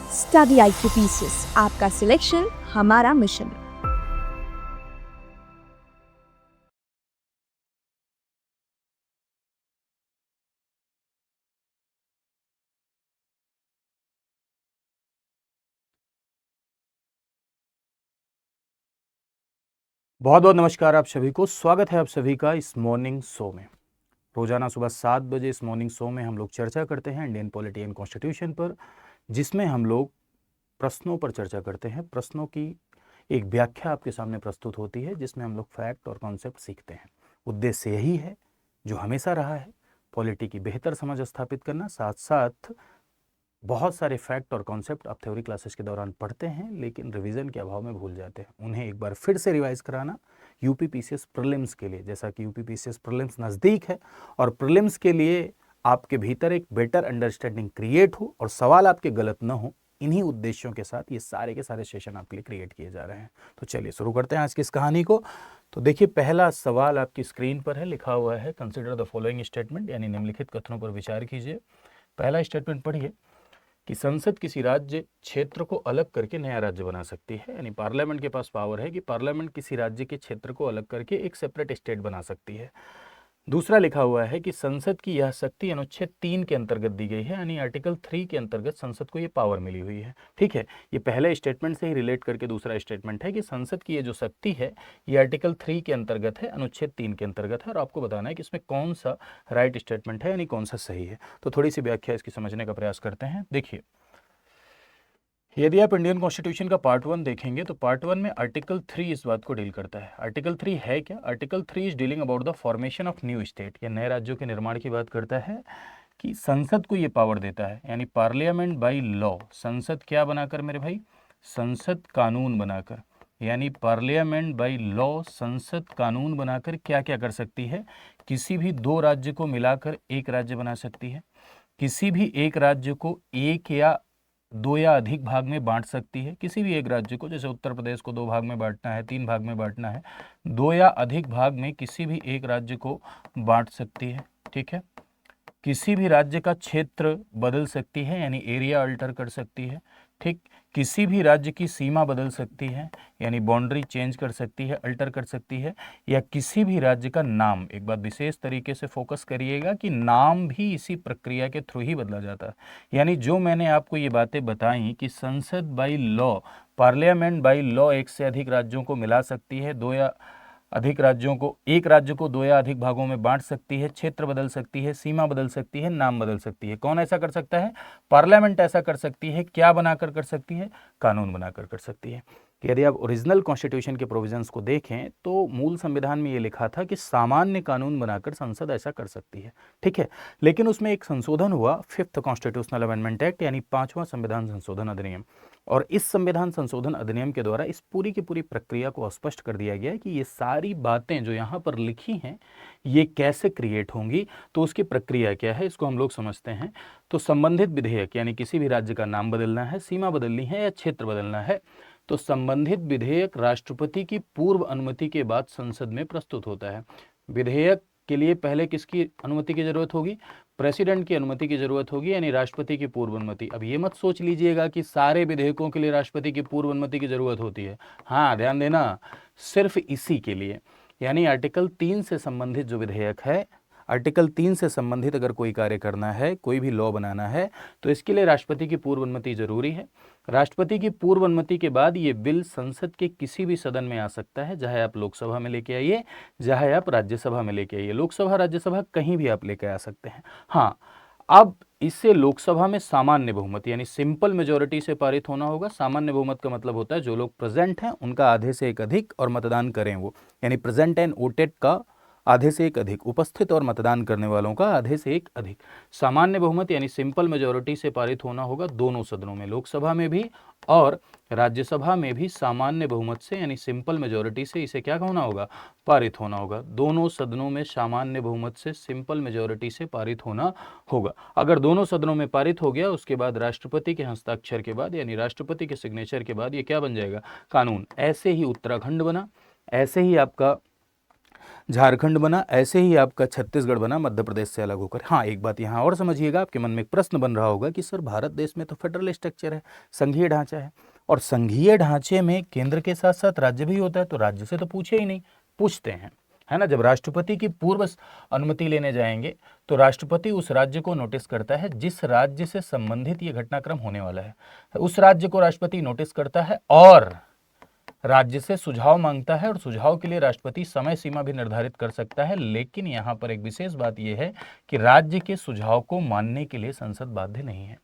Study IQ pieces, आपका selection हमारा mission. बहुत बहुत नमस्कार आप सभी को। स्वागत है आप सभी का इस मॉर्निंग शो में। रोजाना सुबह 7 बजे इस मॉर्निंग शो में हम लोग चर्चा करते हैं इंडियन पॉलिटी एंड कॉन्स्टिट्यूशन पर, जिसमें हम लोग प्रश्नों पर चर्चा करते हैं। प्रश्नों की एक व्याख्या आपके सामने प्रस्तुत होती है, जिसमें हम लोग फैक्ट और कॉन्सेप्ट सीखते हैं। उद्देश्य यही है जो हमेशा रहा है, पॉलिटी की बेहतर समझ स्थापित करना। साथ साथ बहुत सारे फैक्ट और कॉन्सेप्ट आप थ्योरी क्लासेस के दौरान पढ़ते हैं, लेकिन रिवीजन के अभाव में भूल जाते हैं, उन्हें एक बार फिर से रिवाइज कराना यूपी पीसीएस प्रीलिम्स के लिए। जैसा कि यूपी पीसीएस प्रीलिम्स नज़दीक है और प्रीलिम्स के लिए आपके भीतर एक बेटर अंडरस्टैंडिंग क्रिएट हो और सवाल आपके गलत न हो, इन्हीं उद्देश्यों के साथ ये सारे के सारे सेशन आपके लिए क्रिएट किए जा रहे हैं। तो चलिए शुरू करते हैं आज की इस कहानी को। तो देखिए, पहला सवाल आपकी स्क्रीन पर है, लिखा हुआ है कंसिडर द फॉलोइंग स्टेटमेंट, यानी निम्नलिखित कथनों पर विचार कीजिए। पहला स्टेटमेंट पढ़िए कि संसद किसी राज्य क्षेत्र को अलग करके नया राज्य बना सकती है, यानी पार्लियामेंट के पास पावर है कि पार्लियामेंट किसी राज्य के क्षेत्र को अलग करके एक सेपरेट स्टेट बना सकती है। दूसरा लिखा हुआ है कि संसद की यह शक्ति अनुच्छेद 3 के अंतर्गत दी गई है, यानी आर्टिकल 3 के अंतर्गत संसद को ये पावर मिली हुई है। ठीक है, ये पहले स्टेटमेंट से ही रिलेट करके दूसरा स्टेटमेंट है कि संसद की ये जो शक्ति है ये आर्टिकल 3 के अंतर्गत है, अनुच्छेद 3 के अंतर्गत है, और आपको बताना है कि इसमें कौन सा राइट स्टेटमेंट है, यानी कौन सा सही है। तो थोड़ी सी व्याख्या इसकी समझने का प्रयास करते हैं। देखिए, यदि आप इंडियन कॉन्स्टिट्यूशन का पार्ट 1 देखेंगे तो पार्ट 1 में आर्टिकल 3 इस बात को डील करता है। आर्टिकल 3 है क्या? Article 3 is dealing about the formation of new state, या नए राज्यों के निर्माण की बात करता है कि संसद को ये पावर देता है, यानी पार्लियामेंट बाई लॉ। संसद क्या बनाकर मेरे भाई? संसद कानून बनाकर, यानी पार्लियामेंट बाई लॉ संसद कानून बनाकर क्या क्या कर सकती है? किसी भी दो राज्य को मिलाकर एक राज्य बना सकती है, किसी भी एक राज्य को एक या दो या अधिक भाग में बांट सकती है। किसी भी एक राज्य को, जैसे उत्तर प्रदेश को 2 भाग में बांटना है, 3 भाग में बांटना है, 2 या अधिक भाग में किसी भी एक राज्य को बांट सकती है। ठीक है, किसी भी राज्य का क्षेत्र बदल सकती है, यानी एरिया अल्टर कर सकती है। ठीक, किसी भी राज्य की सीमा बदल सकती है, यानी बाउंड्री चेंज कर सकती है, अल्टर कर सकती है, या किसी भी राज्य का नाम, एक बात विशेष तरीके से फोकस करिएगा कि नाम भी इसी प्रक्रिया के थ्रू ही बदला जाता है। यानी जो मैंने आपको ये बातें बताई कि संसद by law, parliament by law एक से अधिक राज्यों को मिला सकती है, दो या अधिक राज्यों को, एक राज्य को 2 या अधिक भागों में बांट सकती है, क्षेत्र बदल सकती है, सीमा बदल सकती है, नाम बदल सकती है। कौन ऐसा कर सकता है? पार्लियामेंट ऐसा कर सकती है। क्या बनाकर कर सकती है? कानून बनाकर कर सकती है। यदि आप ओरिजिनल कॉन्स्टिट्यूशन के प्रोविजंस को देखें तो मूल संविधान में ये लिखा था कि सामान्य कानून बनाकर संसद ऐसा कर सकती है। ठीक है, लेकिन उसमें एक संशोधन हुआ, 5th कॉन्स्टिट्यूशनल अमेंडमेंट एक्ट, यानी 5वां संविधान संशोधन अधिनियम। और इस संविधान संशोधन अधिनियम के द्वारा इस पूरी की पूरी प्रक्रिया को स्पष्ट कर दिया गया है कि ये सारी बातें जो यहाँ पर लिखी हैं ये कैसे क्रिएट होंगी, तो उसकी प्रक्रिया क्या है, इसको हम लोग समझते हैं। तो संबंधित विधेयक, यानी किसी भी राज्य का नाम बदलना है, सीमा बदलनी है या क्षेत्र बदलना है, तो संबंधित विधेयक राष्ट्रपति की पूर्व अनुमति के बाद संसद में प्रस्तुत होता है। विधेयक के लिए पहले किसकी अनुमति की जरूरत होगी? प्रेसिडेंट की अनुमति की जरूरत होगी, यानी राष्ट्रपति की पूर्व अनुमति। अब ये मत सोच लीजिएगा कि सारे विधेयकों के लिए राष्ट्रपति की पूर्व अनुमति की जरूरत होती है। हाँ, ध्यान देना, सिर्फ इसी के लिए, यानी आर्टिकल 3 से संबंधित जो विधेयक है, आर्टिकल 3 से संबंधित अगर कोई कार्य करना है, कोई भी लॉ बनाना है, तो इसके लिए राष्ट्रपति की पूर्व अनुमति जरूरी है। राष्ट्रपति की पूर्व अनुमति के बाद ये बिल संसद के किसी भी सदन में आ सकता है, चाहे आप लोकसभा में लेके आइए, चाहे आप राज्यसभा में लेके आइए। लोकसभा राज्यसभा कहीं भी आप लेके आ सकते हैं। हाँ, अब इससे लोकसभा में सामान्य बहुमत, यानी सिंपल मेजोरिटी से पारित होना होगा। सामान्य बहुमत का मतलब होता है जो लोग प्रेजेंट हैं उनका आधे से एक अधिक और मतदान करें वो, यानी प्रेजेंट एंड वोटेड का आधे से एक अधिक, उपस्थित और मतदान करने वालों का आधे से एक अधिक। सामान्य बहुमत यानी सिंपल मेजोरिटी से पारित होना होगा दोनों सदनों में, लोकसभा में भी और राज्यसभा में भी सामान्य बहुमत से, यानी सिंपल मेजोरिटी से इसे क्या होना होगा? पारित होना होगा। दोनों सदनों में सामान्य बहुमत से, सिंपल मेजोरिटी से पारित होना होगा। अगर दोनों सदनों में पारित हो गया, उसके बाद राष्ट्रपति के हस्ताक्षर के बाद, यानी राष्ट्रपति के सिग्नेचर के बाद ये क्या बन जाएगा? कानून। ऐसे ही उत्तराखंड बना, ऐसे ही आपका झारखंड बना, ऐसे ही आपका छत्तीसगढ़ बना मध्य प्रदेश से अलग होकर। हाँ, एक बात यहाँ और समझिएगा, आपके मन में एक प्रश्न बन रहा होगा कि सर भारत देश में तो फेडरल स्ट्रक्चर है, संघीय ढांचा है, और संघीय ढांचे में केंद्र के साथ साथ राज्य भी होता है, तो राज्य से तो पूछे ही नहीं। पूछते हैं, है ना। जब राष्ट्रपति की पूर्व अनुमति लेने जाएंगे तो राष्ट्रपति उस राज्य को नोटिस करता है जिस राज्य से संबंधित ये घटनाक्रम होने वाला है, उस राज्य को राष्ट्रपति नोटिस करता है और राज्य से सुझाव मांगता है, और सुझाव के लिए राष्ट्रपति समय सीमा भी निर्धारित कर सकता है। लेकिन यहाँ पर एक विशेष बात यह है कि राज्य के सुझाव को मानने के लिए संसद बाध्य नहीं है।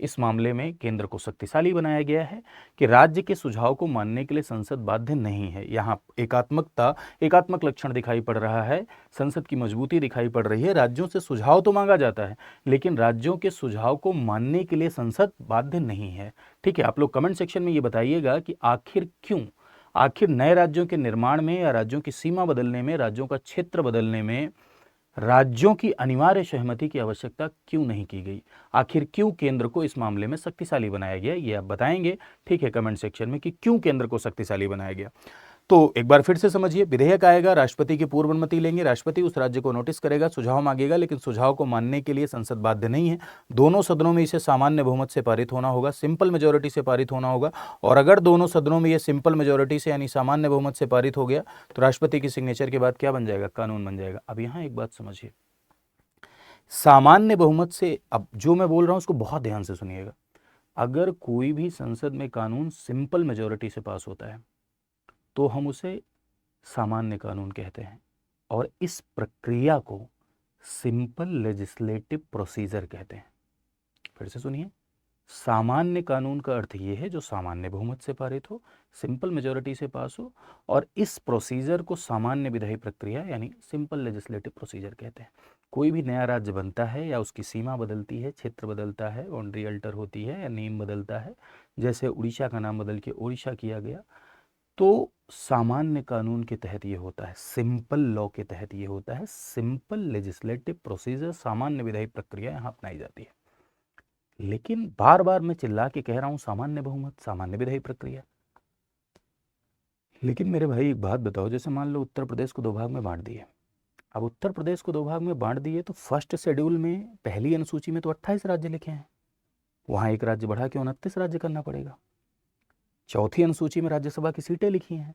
इस मामले में केंद्र को शक्तिशाली बनाया गया है कि राज्य के सुझाव को मानने के लिए संसद बाध्य नहीं है। यहाँ एकात्मक लक्षण दिखाई पड़ रहा है, संसद की मजबूती दिखाई पड़ रही है। राज्यों से सुझाव तो मांगा जाता है, लेकिन राज्यों के सुझाव को मानने के लिए संसद बाध्य नहीं है। ठीक है, आप लोग कमेंट सेक्शन में ये बताइएगा कि आखिर नए राज्यों के निर्माण में या राज्यों की सीमा बदलने में, राज्यों का क्षेत्र बदलने में राज्यों की अनिवार्य सहमति की आवश्यकता क्यों नहीं की गई? आखिर क्यों केंद्र को इस मामले में शक्तिशाली बनाया गया, ये आप बताएंगे, ठीक है, कमेंट सेक्शन में, कि क्यों केंद्र को शक्तिशाली बनाया गया। तो एक बार फिर से समझिए, विधेयक आएगा, राष्ट्रपति की पूर्व अनुमति लेंगे, राष्ट्रपति उस राज्य को नोटिस करेगा, सुझाव मांगेगा, लेकिन सुझाव को मानने के लिए संसद बाध्य नहीं है। दोनों सदनों में इसे सामान्य बहुमत से पारित होना होगा, सिंपल मेजोरिटी से पारित होना होगा। और अगर दोनों सदनों में यह सिंपल मेजोरिटी से यानी सामान्य बहुमत से पारित हो गया तो राष्ट्रपति की सिग्नेचर के बाद क्या बन जाएगा? कानून बन जाएगा। अब यहाँ एक बात समझिए, सामान्य बहुमत से, अब जो मैं बोल रहा हूं उसको बहुत ध्यान से सुनिएगा। अगर कोई भी संसद में कानून सिंपल मेजोरिटी से पास होता है तो हम उसे सामान्य कानून कहते हैं, और इस प्रक्रिया को सिंपल लेजिस्लेटिव प्रोसीजर कहते हैं। फिर से सुनिए, सामान्य कानून का अर्थ ये है जो सामान्य बहुमत से पारित हो, सिंपल मेजोरिटी से पास हो, और इस प्रोसीजर को सामान्य विधायी प्रक्रिया यानी सिंपल लेजिस्लेटिव प्रोसीजर कहते हैं। कोई भी नया राज्य बनता है या उसकी सीमा बदलती है, क्षेत्र बदलता है, बाउंड्री अल्टर होती है या नेम बदलता है, जैसे उड़ीसा का नाम बदल के ओडिशा किया गया, तो सामान्य कानून के तहत ये होता है, सिंपल लॉ के तहत ये होता है, सिंपल लेजिस्लेटिव प्रोसीजर, सामान्य विधायी प्रक्रिया यहाँ अपनाई जाती है। लेकिन बार बार मैं चिल्ला के कह रहा हूं सामान्य बहुमत, सामान्य विधायी प्रक्रिया, लेकिन मेरे भाई एक बात बताओ, जैसे मान लो उत्तर प्रदेश को दो भाग में बांट दिए। अब उत्तर प्रदेश को दो भाग में बांट दिए तो फर्स्ट शेड्यूल में पहली अनुसूची में तो 28 राज्य लिखे हैं, वहां एक राज्य बढ़ा के 29 राज्य करना पड़ेगा। चौथी अनुसूची में राज्यसभा की सीटें लिखी हैं,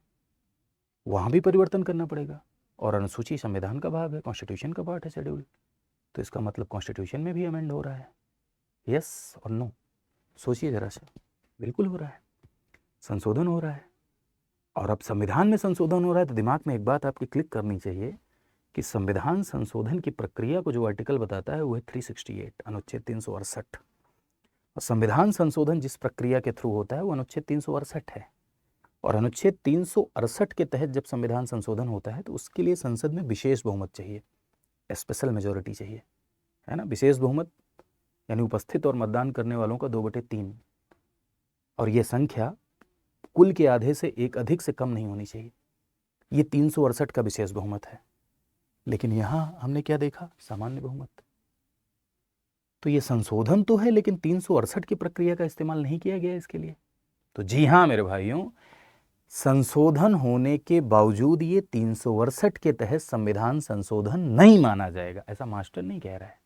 वहां भी परिवर्तन करना पड़ेगा। और अनुसूची संविधान का भाग है, कॉन्स्टिट्यूशन का पार्ट है शेड्यूल, तो इसका मतलब कॉन्स्टिट्यूशन में भी अमेंड हो रहा है। यस और नो? सोचिए जरा से। बिल्कुल हो रहा है, संशोधन हो रहा है। और अब संविधान में संशोधन हो रहा है तो दिमाग में एक बात आपकी क्लिक करनी चाहिए कि संविधान संशोधन की प्रक्रिया को जो आर्टिकल बताता है वो है 368, अनुच्छेद 368। और संविधान संशोधन जिस प्रक्रिया के थ्रू होता है वो अनुच्छेद 368 है। और अनुच्छेद 368 के तहत जब संविधान संशोधन होता है तो उसके लिए संसद में विशेष बहुमत चाहिए, स्पेशल मेजोरिटी चाहिए, है ना। विशेष बहुमत यानी उपस्थित और मतदान करने वालों का 2/3, और यह संख्या कुल के आधे से एक अधिक से कम नहीं होनी चाहिए। ये 368 का विशेष बहुमत है। लेकिन यहां हमने क्या देखा? सामान्य बहुमत। तो ये संशोधन तो है लेकिन 368 की प्रक्रिया का इस्तेमाल नहीं किया गया इसके लिए। तो जी हाँ मेरे भाइयों, संशोधन होने के बावजूद ये 368 के तहत संविधान संशोधन नहीं माना जाएगा, ऐसा मास्टर नहीं कह रहा है,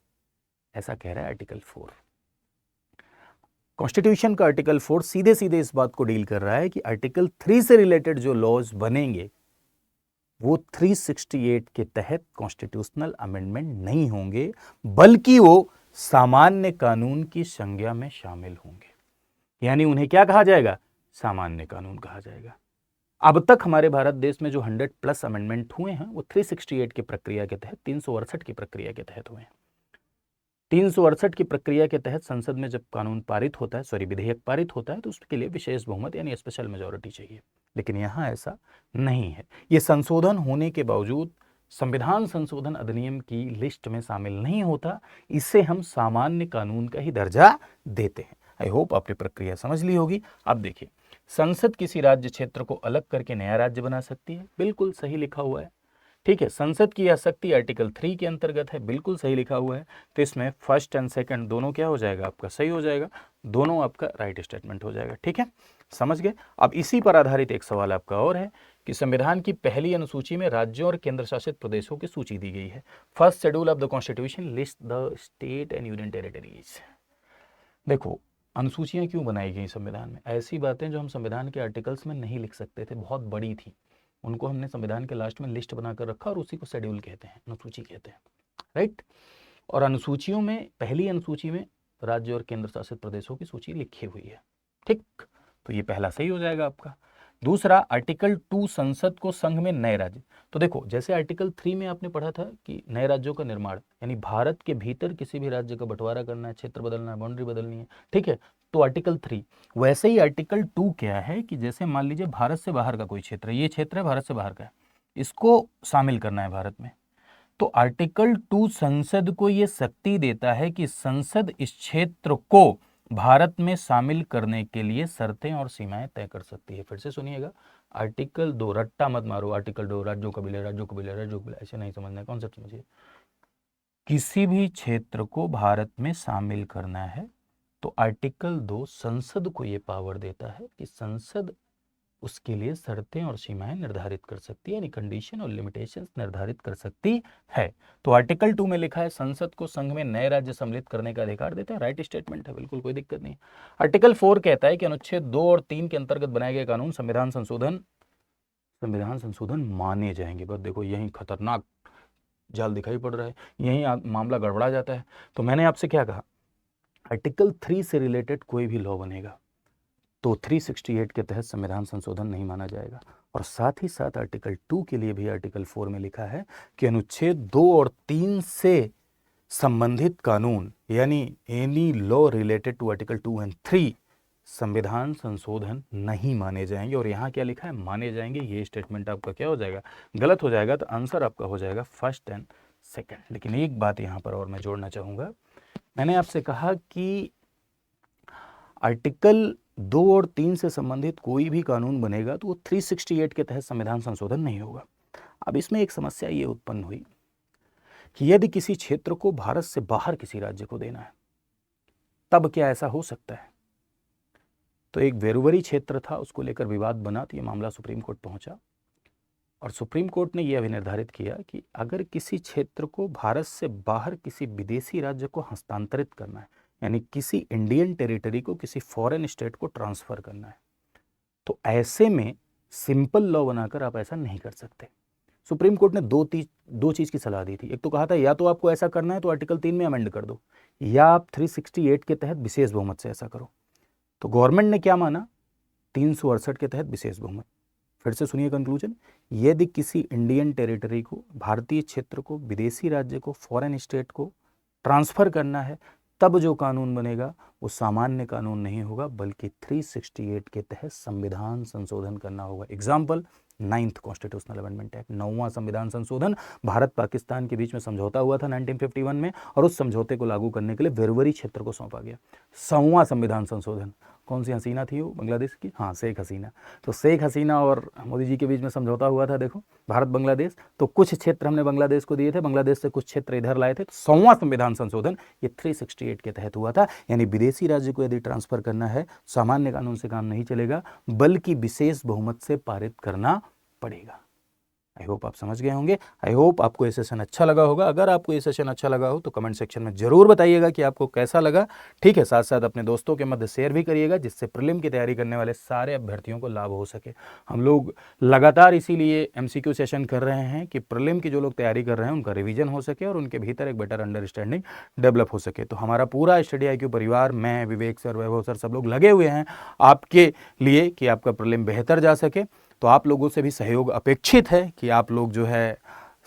ऐसा कह रहा है आर्टिकल 4। कॉन्स्टिट्यूशन का आर्टिकल 4 सीधे सीधे इस बात को डील कर रहा है कि आर्टिकल 3 से रिलेटेड जो लॉज बनेंगे वो 368 के तहत कॉन्स्टिट्यूशनल अमेंडमेंट नहीं होंगे, बल्कि वो सामान्य कानून की संज्ञा में शामिल होंगे। यानी उन्हें क्या कहा जाएगा? सामान्य कानून कहा जाएगा। अब तक हमारे भारत देश में जो 100+ अमेंडमेंट हुए हैं वो 368 की प्रक्रिया के तहत, 368 की प्रक्रिया के तहत हुए हैं। 368 की प्रक्रिया के तहत संसद में जब कानून पारित होता है, विधेयक पारित होता है, तो उसके लिए विशेष बहुमत यानी स्पेशल मेजोरिटी चाहिए। लेकिन यहाँ ऐसा नहीं है। ये संशोधन होने के बावजूद संविधान संशोधन अधिनियम की लिस्ट में शामिल नहीं होता, इसे हम सामान्य कानून का ही दर्जा देते हैं। आई होप आपने प्रक्रिया समझ ली होगी। अब देखिए, संसद किसी राज्य क्षेत्र को अलग करके नया राज्य बना सकती है, बिल्कुल सही लिखा हुआ है, ठीक है, संसद की यह शक्ति आर्टिकल 3 के अंतर्गत है, बिल्कुल सही लिखा हुआ है। तो इसमें फर्स्ट एंड सेकंड दोनों क्या हो जाएगा आपका, सही हो जाएगा, दोनों आपका राइट स्टेटमेंट हो जाएगा। ठीक है, समझ गए। अब इसी पर आधारित एक सवाल आपका और है कि संविधान की पहली अनुसूची में राज्यों और केंद्र शासित प्रदेशों की सूची दी गई है। First schedule of the constitution list the state and union territories. देखो, अनुसूचियां क्यों बनाई गई संविधान में? ऐसी बातें जो हम संविधान के आर्टिकल्स में नहीं लिख सकते थे, बहुत बड़ी थी, उनको हमने संविधान के लास्ट में लिस्ट बनाकर रखा और उसी को शेड्यूल कहते हैं, अनुसूची कहते हैं, राइट। और अनुसूचियों में पहली अनुसूची में राज्य और केंद्र शासित प्रदेशों की सूची लिखी हुई है। ठीक, तो ये पहला सही हो जाएगा आपका। दूसरा, आर्टिकल 2 संसद को संघ में नए राज्य। तो देखो, जैसे आर्टिकल 3 में आपने पढ़ा था कि नए राज्यों का निर्माण, यानी भारत के भीतर किसी भी राज्य का बंटवारा करना है, क्षेत्र बदलना है, बाउंड्री बदलनी है, ठीक है, तो आर्टिकल 3। वैसे ही आर्टिकल 2 क्या है कि जैसे मान लीजिए भारत से बाहर का कोई क्षेत्र है, ये क्षेत्र है भारत से बाहर का है, इसको शामिल करना है भारत में, तो आर्टिकल 2 संसद को ये शक्ति देता है कि संसद इस क्षेत्र को भारत में शामिल करने के लिए शर्तें और सीमाएं तय कर सकती है। फिर से सुनिएगा, आर्टिकल 2, रट्टा मत मारो, आर्टिकल 2 राज्यों कबीले राज्यों कबीले राज्यों कबीले, ऐसे नहीं समझना है, कॉन्सेप्ट समझिए। किसी भी क्षेत्र को भारत में शामिल करना है तो आर्टिकल 2 संसद को ये पावर देता है कि संसद उसके लिए शर्तें और सीमाएं निर्धारित कर सकती है, यानी कंडीशन और लिमिटेशंस निर्धारित कर सकती है। तो आर्टिकल 2 में लिखा है संसद को संघ में नए राज्य सम्मिलित करने का अधिकार देता है, राइट स्टेटमेंट है, बिल्कुल कोई दिक्कत नहीं। आर्टिकल 4 कहता है कि अनुच्छेद 2 और 3 के अंतर्गत बनाए गए कानून संविधान संशोधन माने जाएंगे। बस देखो, यही खतरनाक जाल दिखाई पड़ रहा है, यही मामला गड़बड़ा जाता है। तो मैंने आपसे क्या कहा, आर्टिकल 3 से रिलेटेड कोई भी लॉ बनेगा तो 368 के तहत संविधान संशोधन नहीं माना जाएगा। और साथ ही साथ आर्टिकल 2 के लिए भी आर्टिकल 4 में लिखा है कि अनुच्छेद 2 और 3 से संबंधित कानून, यानी any law related to article 2 and 3 संविधान संशोधन नहीं माने जाएंगे। और यहाँ क्या लिखा है, माने जाएंगे। ये स्टेटमेंट आपका क्या हो जाएगा, गलत हो जाएगा। तो आंसर आपका हो जाएगा फर्स्ट एंड सेकंड। लेकिन एक बात यहाँ पर और मैं जोड़ना चाहूँगा, मैंने आपसे कहा कि आर्टिकल 2 और 3 से संबंधित कोई भी कानून बनेगा तो वो 368 के तहत संविधान संशोधन नहीं होगा। अब इसमें एक समस्या ये उत्पन्न हुई कि यदि किसी क्षेत्र को भारत से बाहर किसी राज्य को देना है, तब क्या ऐसा हो सकता है? तो एक वेरुवरी क्षेत्र था, उसको लेकर विवाद बना, तो ये मामला सुप्रीम कोर्ट पहुंचा और सुप्रीम कोर्ट ने यह निर्धारित किया कि अगर किसी क्षेत्र को भारत से बाहर किसी विदेशी राज्य को हस्तांतरित करना है, यानी किसी इंडियन टेरिटरी को किसी फॉरेन स्टेट को ट्रांसफर करना है, तो ऐसे में सिंपल लॉ बनाकर आप ऐसा नहीं कर सकते। सुप्रीम कोर्ट ने दो चीज की सलाह दी थी। एक तो कहा था या तो आपको ऐसा करना है तो आर्टिकल 3 में अमेंड कर दो, या आप 368 के तहत विशेष बहुमत से ऐसा करो। तो गवर्नमेंट ने क्या माना, 368 के तहत विशेष बहुमत। फिर से सुनिए कंक्लूजन, यदि किसी इंडियन टेरिटरी को, भारतीय क्षेत्र को, विदेशी राज्य को, फॉरेन स्टेट को ट्रांसफर करना है, तब जो कानून बनेगा वो सामान्य कानून नहीं होगा, बल्कि 368 के तहत संविधान संशोधन करना होगा। Example, 9th constitutional amendment act, 9वां संविधान संशोधन। भारत पाकिस्तान के बीच में समझौता हुआ था 1951 में, और उस समझौते को लागू करने के लिए वेरुवरी क्षेत्र को सौंपा गया। 100वां संविधान संशोधन, कौन सी हसीना थी वो, बांग्लादेश की, हाँ, शेख हसीना। तो शेख हसीना और मोदी जी के बीच में समझौता हुआ था, देखो, भारत बांग्लादेश। तो कुछ क्षेत्र हमने बांग्लादेश को दिए थे, बांग्लादेश से कुछ क्षेत्र इधर लाए थे। तो 100वां संविधान संशोधन ये 368 के तहत हुआ था, यानी विदेशी राज्य को यदि ट्रांसफर करना है, सामान्य कानून से काम नहीं चलेगा, बल्कि विशेष बहुमत से पारित करना पड़ेगा। आई होप आप समझ गए होंगे। आई होप आपको ये सेशन अच्छा लगा होगा। अगर आपको ये सेशन अच्छा लगा हो तो कमेंट सेक्शन में जरूर बताइएगा कि आपको कैसा लगा। ठीक है, साथ साथ अपने दोस्तों के मध्य शेयर भी करिएगा, जिससे प्रीलिम की तैयारी करने वाले सारे अभ्यर्थियों को लाभ हो सके। हम लोग लगातार इसीलिए MCQ सेशन कर रहे हैं कि प्रीलिम की जो लोग तैयारी कर रहे हैं उनका रिवीजन हो सके और उनके भीतर एक बेटर अंडरस्टैंडिंग डेवलप हो सके। तो हमारा पूरा स्टडी IQ परिवार, मैं, विवेक सर, वैभव सर, सब लोग लगे हुए हैं आपके लिए कि आपका प्रीलिम बेहतर जा सके। तो आप लोगों से भी सहयोग अपेक्षित है कि आप लोग जो है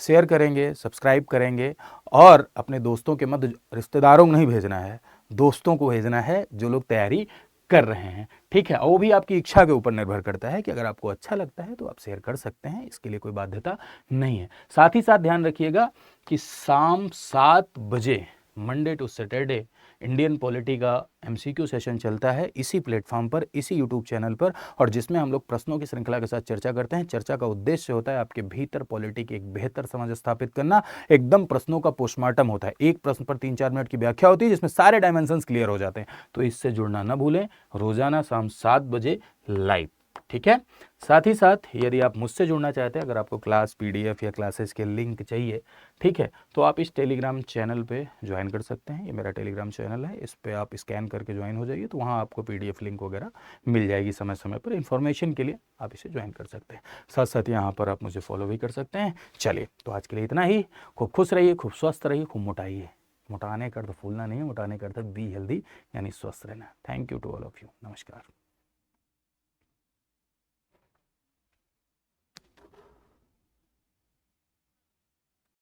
शेयर करेंगे, सब्सक्राइब करेंगे, और अपने दोस्तों के मध्य, रिश्तेदारों को नहीं भेजना है, दोस्तों को भेजना है जो लोग तैयारी कर रहे हैं। ठीक है, और वो भी आपकी इच्छा के ऊपर निर्भर करता है कि अगर आपको अच्छा लगता है तो आप शेयर कर सकते हैं, इसके लिए कोई बाध्यता नहीं है। साथ ही साथ ध्यान रखिएगा कि शाम 7 बजे Monday to Saturday Indian polity का MCQ सेशन चलता है इसी प्लेटफॉर्म पर, इसी यूट्यूब चैनल पर, और जिसमें हम लोग प्रश्नों की श्रृंखला के साथ चर्चा करते हैं। चर्चा का उद्देश्य होता है आपके भीतर पॉलिटी की एक बेहतर समझ स्थापित करना। एकदम प्रश्नों का पोस्टमार्टम होता है, एक प्रश्न पर 3-4 मिनट की व्याख्या होती है जिसमें सारे डायमेंशंस क्लियर हो जाते हैं। तो इससे जुड़ना ना भूलें, रोजाना शाम 7 बजे लाइव, ठीक है। साथ ही साथ यदि आप मुझसे जुड़ना चाहते हैं, अगर आपको क्लास PDF या क्लासेस के लिंक चाहिए, ठीक है, तो आप इस टेलीग्राम चैनल पे ज्वाइन कर सकते हैं। ये मेरा टेलीग्राम चैनल है, इस पे आप स्कैन करके ज्वाइन हो जाइए, तो वहाँ आपको PDF लिंक वगैरह मिल जाएगी समय समय पर। इन्फॉर्मेशन के लिए आप इसे ज्वाइन कर सकते हैं। साथ साथ यहाँ पर आप मुझे फॉलो भी कर सकते हैं। चलिए, तो आज के लिए इतना ही। खूब खुश रहिए, खूब स्वस्थ रहिए, खूब मोटाइए। मोटाने का अर्थ फूलना नहीं है, मोटाने का अर्थ बी हेल्दी, यानी स्वस्थ रहना। Thank you to all of you. नमस्कार।